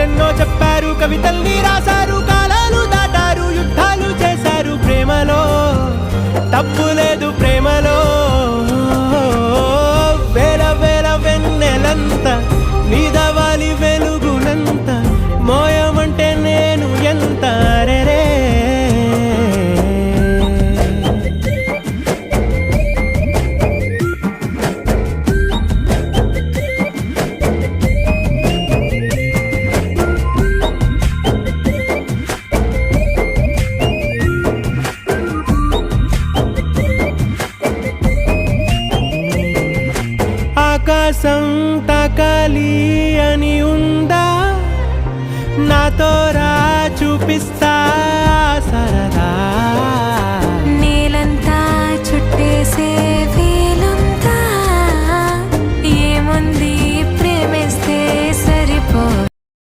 కథలెన్నో చెప్పారు, కవితల్ని రాశారు, కాలాలు దాటారు, యుద్ధాలు చేశారు. ప్రేమలో తప్పు లేదు, ప్రేమలో వేల వేల వెన్నెలంత నీదవాలి వెలుగునంత, మోయమంటే నేను ఎంత రే. ఆకాశం తాకాలి అని ఉందా, నాతో రా చూపిస్తా